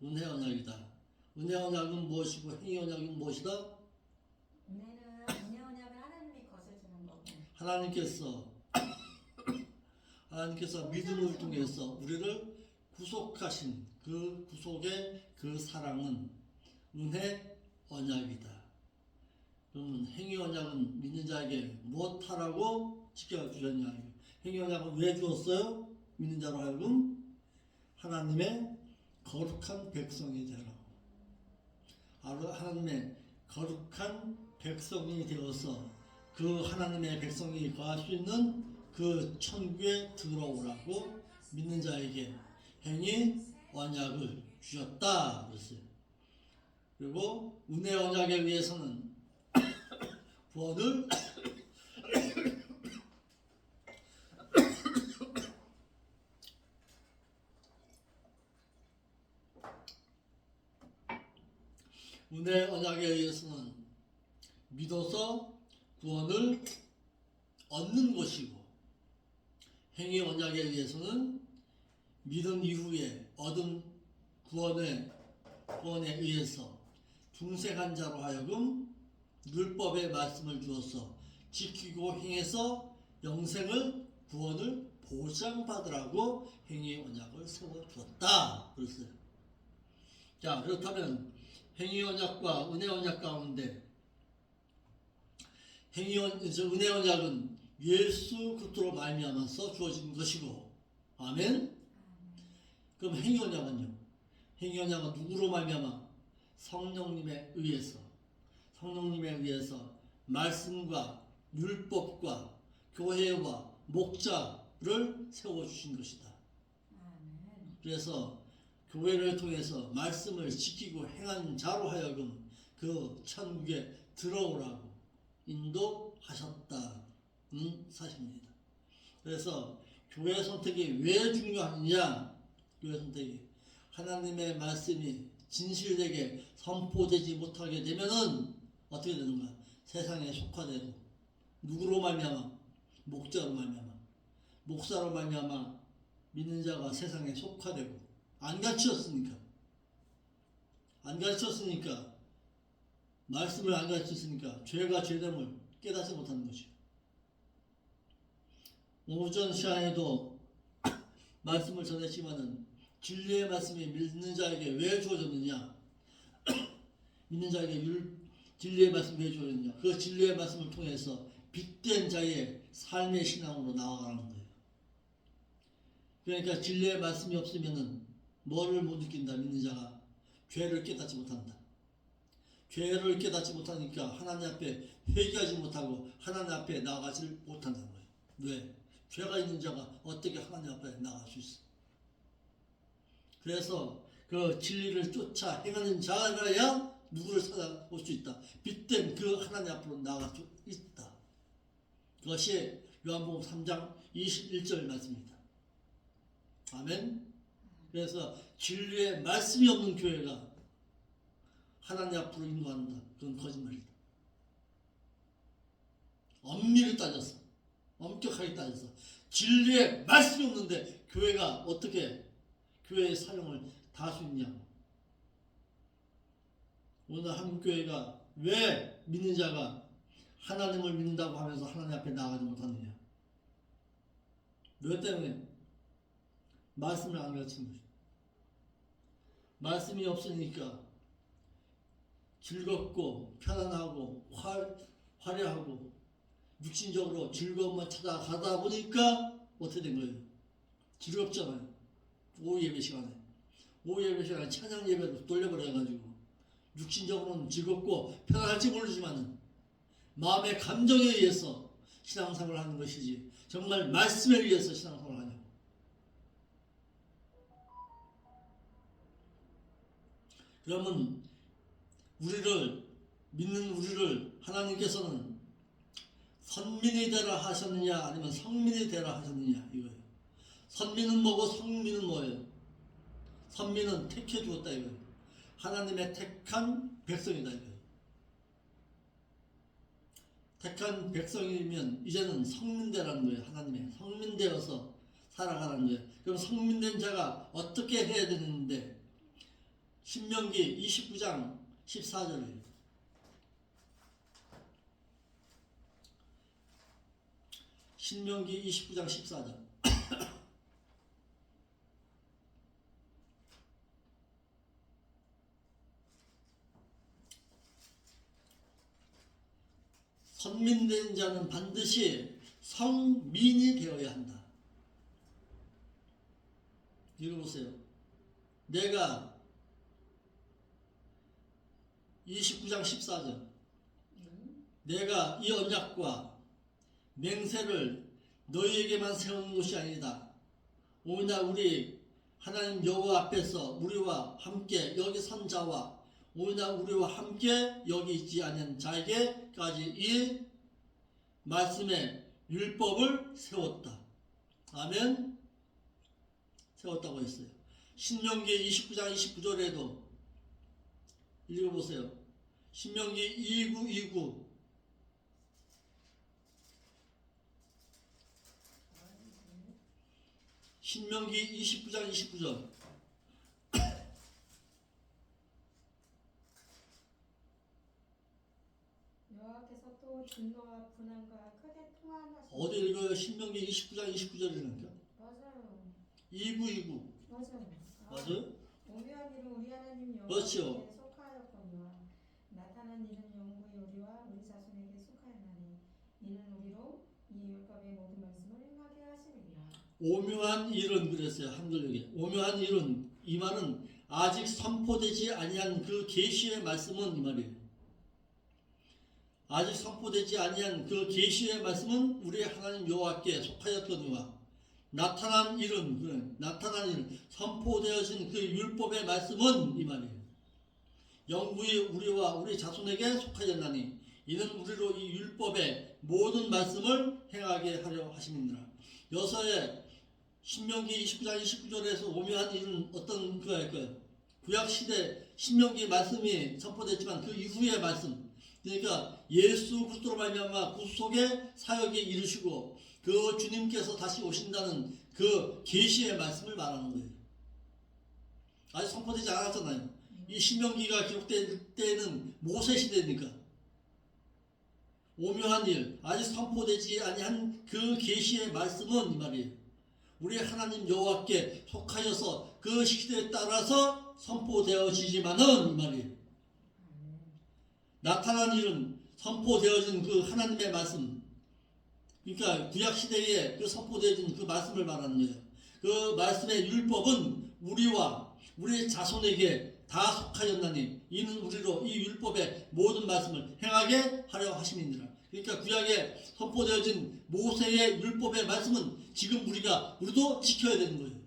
은혜 언약이다. 은혜 언약은 무엇이고 행위 언약은 무엇이다? 은혜 언약은 하나님이 것을 주는 거고. 하나님께서 믿음을 통해서 우리를 구속하신 그 구속의 그 사랑은 은혜 언약이다. 그러면 행위 언약은 믿는 자에게 무엇하라고 지켜주셨냐? 행위 언약은 왜 주었어요? 믿는 자로 하여금 하나님의 거룩한 백성이 되라고. 하나님의 거룩한 백성이 되어서 그 하나님의 백성이 거할 수 있는 그 천국에 들어오라고 믿는 자에게 행위 언약을 주셨다 그랬어요. 그리고 은혜 언약에 의해서는 구원을 은혜 언약에 의해서는 믿어서 구원을 얻는 것이고, 행위 언약에 의해서는 믿은 이후에 얻은 구원에 의해서 중생한 자로 하여금 율법의 말씀을 주어서 지키고 행해서 영생을 구원을 보장받으라고 행위 언약을 세워주었다 그랬어요. 자, 그렇다면 행위 언약과 은혜 언약 가운데 은혜 언약은 예수 그리스도로 말미암아서 주어진 것이고, 아멘. 그럼 행위 언약은요? 행위 언약은 누구로 말미암아? 성령님에 의해서 말씀과 율법과 교회와 목자를 세워주신 것이다. 그래서 교회를 통해서 말씀을 지키고 행한 자로 하여금 그 천국에 들어오라고 인도하셨다는 사실입니다. 그래서 교회 선택이 왜 중요하느냐? 교회 선택이 하나님의 말씀이 진실되게 선포되지 못하게 되면은 어떻게 되는가? 세상에 속화되고, 누구로 말미암아? 목자로 말미암아. 목사로 말미암아 믿는 자가 세상에 속화되고, 안 가르쳤으니까 말씀을 안 가르쳤으니까 죄가 죄됨을 깨닫지 못하는 것이요. 오전 시간에도 말씀을 전했지만은 진리의 말씀이 믿는 자에게 왜 주어졌느냐? 믿는 자에게 진리의 말씀이 왜 주어졌느냐? 그 진리의 말씀을 통해서 빛된 자의 삶의 신앙으로 나아가는 거예요. 그러니까 진리의 말씀이 없으면은 뭐를 못 느낀다? 믿는 자가 죄를 깨닫지 못한다. 죄를 깨닫지 못하니까 하나님 앞에 회개하지 못하고 하나님 앞에 나아가지 못한다는 거예요. 왜? 죄가 있는 자가 어떻게 하나님 앞에 나아갈 수 있어? 그래서 그 진리를 쫓아 행하는 자라야 누구를 찾아올 수 있다. 빛된 그 하나님 앞으로 나아갈 수 있다. 그것이 요한복음 3장 21절 말씀입니다. 아멘. 그래서 진리의 말씀이 없는 교회가 하나님 앞으로 인도한다. 그건 거짓말이다. 엄밀히 따져서, 엄격하게 따져서 진리의 말씀이 없는데 교회가 어떻게 교회의 사용을 다 할 수 있냐? 오늘 한국교회가 왜 믿는 자가 하나님을 믿는다고 하면서 하나님 앞에 나가지 못하느냐? 왜 때문에? 말씀을 안 가르친 것이죠. 말씀이 없으니까 즐겁고 편안하고 화려하고 육신적으로 즐거움만 찾아가다 보니까 어떻게 된 거예요? 즐겁잖아요. 오후 예배 시간에 찬양 예배로 돌려버려가지고 육신적으로는 즐겁고 편안할지 모르지만 마음의 감정에 의해서 신앙생활을 하는 것이지 정말 말씀에 의해서 신앙생활을 하냐고. 그러면 믿는 우리를 하나님께서는 선민이 되라 하셨느냐 아니면 성민이 되라 하셨느냐 이거예요. 선민은 뭐고 성민은 뭐예요? 선민은 택해 주었다 이거예요. 하나님의 택한 백성이다 이거예요. 택한 백성이면 이제는 성민되라는 거예요. 하나님의 성민되어서 살아가는 거예요. 그럼 성민된 자가 어떻게 해야 되는데 신명기 29장 14절이에요. 신명기 29장 14절. 선민된 자는 반드시 성민이 되어야 한다. 읽어보세요. 내가 29장 14절 내가 이 언약과 맹세를 너희에게만 세우는 것이 아니다. 오나 우리 하나님 여호와 앞에서 우리와 함께 여기 선 자와 오나 우리와 함께 여기 있지 않은 자에게까지 이 말씀의 율법을 세웠다. 아멘. 세웠다고 했어요. 신명기 29장 29절에도 읽어보세요. 신명기 2929 신명기 29장 29절 여호와께서 또 진노와 분한과 크게 통하시는 어디 읽어요? 신명기 29장 29절이니까 맞아요. 2929 맞아요. 맞아요? 오묘한 일은 우리 하나님 그렇죠. 여호와께 속하였거니와 나타난 일은 영구히 우리와 우리 자손에게 속하였나니 이는 우리로 이 율법의 모든 말씀을 행하게 하심이니라. 오묘한 일은 그랬어요. 한글역에 오묘한 일은 이 말은 아직 선포되지 아니한 그 계시의 말씀은 이 말이에요. 아직 선포되지 아니한 그 계시의 말씀은 우리 하나님 여호와께 속하였거니와 나타난 일은 선포되어진 그 율법의 말씀은 이 말이에요. 영구히 우리와 우리 자손에게 속하였나니 이는 우리로 이 율법의 모든 말씀을 행하게 하려 하심이니라. 여서의 신명기 29장 29절에서 오묘한 일은 어떤 거일까요? 구약시대 신명기 말씀이 선포됐지만 그 이후의 말씀, 그러니까 예수 그리스도로 말미암아 구속의 사역에 이르시고 그 주님께서 다시 오신다는 그 계시의 말씀을 말하는 거예요. 아직 선포되지 않았잖아요. 이 신명기가 기록될 때는 모세 시대니까 오묘한 일, 아직 선포되지 아니한 그 계시의 말씀은 이 말이에요. 우리 하나님 여호와께 속하여서 그 시대에 따라서 선포되어지지만은 이 말이에요. 나타난 일은 선포되어진 그 하나님의 말씀, 그러니까 구약 시대에 그 선포되어진 그 말씀을 말하는 거예요. 그 말씀의 율법은 우리와 우리 자손에게 다 속하였나니 이는 우리로 이 율법의 모든 말씀을 행하게 하려 하심이니라. 그러니까 구약에 선포되어진 모세의 율법의 말씀은 지금 우리도 지켜야 되는 거예요.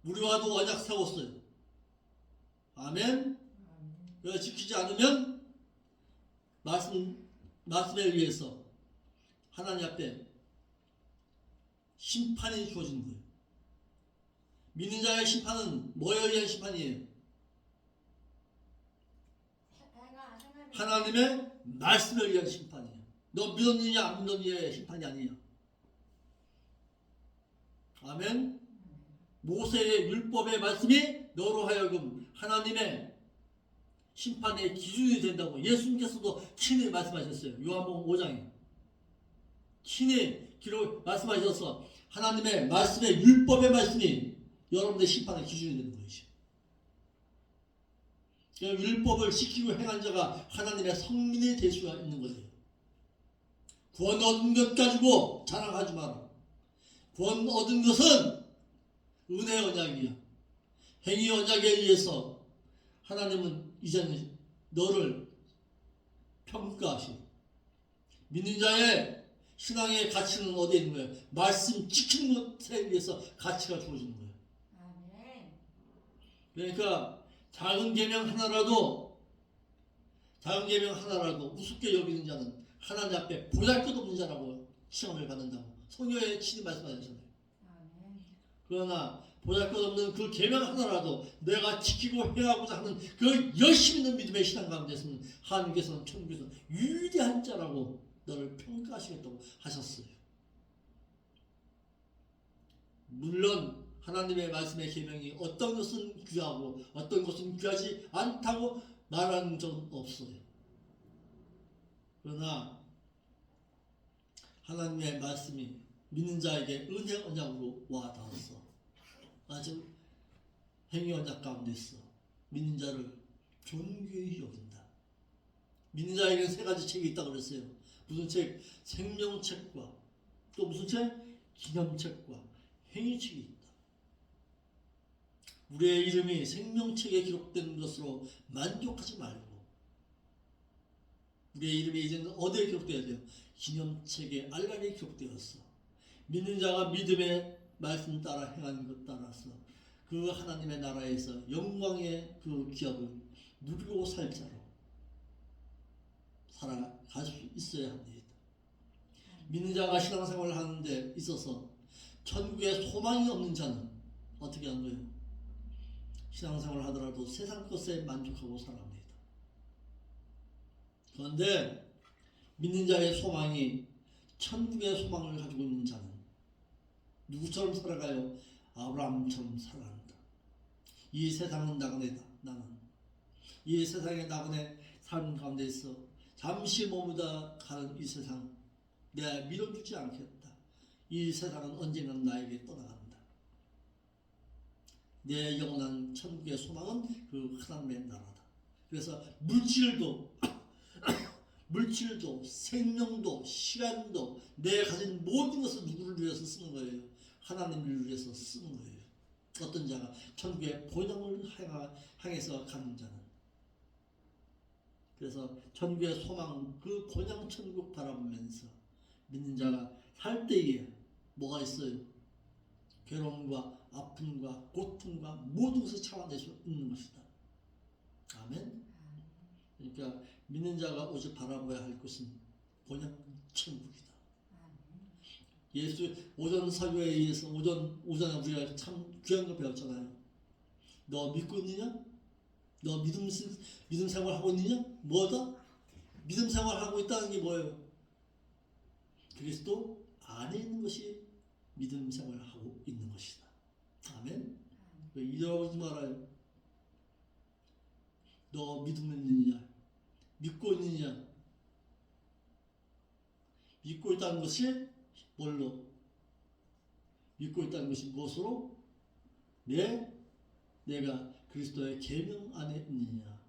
우리와도 언약 세웠어요. 아멘. 그걸 지키지 않으면 말씀에 의해서 하나님 앞에 심판이 주어지는 거예요. 믿는 자의 심판은 뭐에 의한 심판이에요? 하나님의 말씀에 의한 심판이에요. 너 믿었느냐 안 믿었느냐의 심판이 아니에요. 아멘. 모세의 율법의 말씀이 너로 하여금 하나님의 심판의 기준이 된다고 예수님께서도 친히 말씀하셨어요. 요한복음 5장에 친히 말씀하셔서 하나님의 말씀의 율법의 말씀이 여러분의 심판의 기준이 되는 것이죠. 율법을 지키고 행한 자가 하나님의 성민이 될 수가 있는 거예요. 구원 얻은 것 가지고 자랑하지 마라. 구원 얻은 것은 은혜 언약이야. 행위 언약에 의해서 하나님은 이제는 너를 평가하시고 믿는 자의 신앙의 가치는 어디에 있는 거예요? 말씀 지키는 것에 의해서 가치가 주어지는 거예요. 아멘. 그러니까 작은 계명 하나라도 우습게 여기는 자는 하나님 앞에 보잘것없는 자라고 시험을 받는다고 성경에 친히 말씀하셨잖아요. 아멘. 그러나 보잘것없는 그 계명 하나라도 내가 지키고 행하고자 하는 그 열심 있는 믿음의 신앙 가운데서는 하나님께서는 천국에서 위대한 자라고 너를 평가하시겠다고 하셨어요. 물론 하나님의 말씀의 계명이 어떤 것은 귀하고 어떤 것은 귀하지 않다고 말한 적은 없어요. 그러나 하나님의 말씀이 믿는 자에게 은혜 언약으로 와 닿았어. 아주 행위 언약 가운데 있어. 믿는 자를 존귀히 여긴다. 믿는 자에게는 세 가지 책이 있다고 그랬어요. 무슨 책? 생명책과 또 무슨 책? 기념책과 행위책이 있다. 우리의 이름이 생명책에 기록된 것으로 만족하지 말고 우리의 이름이 이제는 어디에 기록되어야 돼요? 기념책에 알라리에 기록되었어. 믿는 자가 믿음의 말씀 따라 행하는 것 따라서 그 하나님의 나라에서 영광의 그 기업을 누리고 살 자로 살아갈 수 있어야 합니다. 믿는 자가 신앙생활을 하는 데 있어서 천국에 소망이 없는 자는 어떻게 하는 거예요? 신앙생활을 하더라도 세상 것에 만족하고 살아갑니다. 그런데 믿는 자의 소망이 천국의 소망을 가지고 있는 자는 누구처럼 살아가요? 아브라함처럼 살아간다. 이 세상은 나그네다. 나는 이 세상의 나그네 삶 가운데 있어 잠시 머무다 가는 이 세상 내가 밀어주지 않겠다. 이 세상은 언젠간 나에게 떠나간다. 내 영원한 천국의 소망은 그 하나님의 나라다. 그래서 물질도 생명도 시간도 내 가진 모든 것을 누구를 위해서 쓰는 거예요? 하나님을 위해서 쓰는 거예요. 어떤 자가 천국의 본향을 향해서 가는 자는 그래서 천국의 소망 그 본향 천국 바라보면서 믿는 자가 살 때에 뭐가 있어요? 괴로움과 아픔과 고통과 모든 것을 참아낼 수 있는 것이다. 아멘. 그러니까 믿는 자가 오직 바라봐야 할 것은 본향 천국이다. 예수 오전 설교에 의해서 오전에 우리가 참 귀한 거 배웠잖아요. 너 믿고 있느냐? 너 믿음 생활 하고 있느냐? 뭐다? 믿음 생활 하고 있다는 게 뭐예요? 그리스도 안에 있는 것이 믿음 생활을 하고 있는 것이다. 아멘. 왜 잊어버리지 말아요. 너 믿음 있느냐? 믿고 있느냐? 믿고 있다는 것이 뭘로? 믿고 있다는 것이 무엇으로? 내가 그리스도의 계명 안에 있느냐?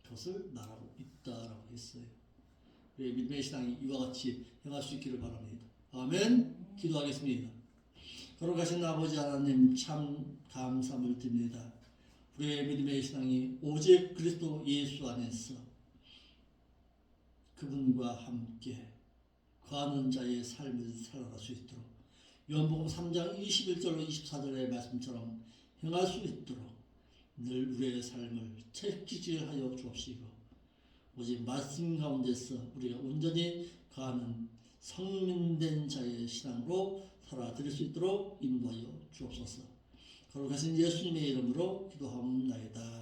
그것을 말하고 있다라고 했어요. 우리의 믿음의 신앙이 이와 같이 행할 수 있기를 바랍니다. 아멘. 기도하겠습니다. 거룩하신 아버지 하나님 참 감사함을 드립니다. 우리의 믿음의 신앙이 오직 그리스도 예수 안에서 그분과 함께 거하는 자의 삶을 살아갈 수 있도록 요한복음 3장 21절로 24절의 말씀처럼 행할 수 있도록 늘 우리의 삶을 채찍질 하여 주옵시고 오직 말씀 가운데서 우리가 온전히 거하는 성민된 자의 신앙으로 살아드릴 수 있도록 인도하여 주옵소서. 거룩하신 예수님의 이름으로 기도하옵나이다.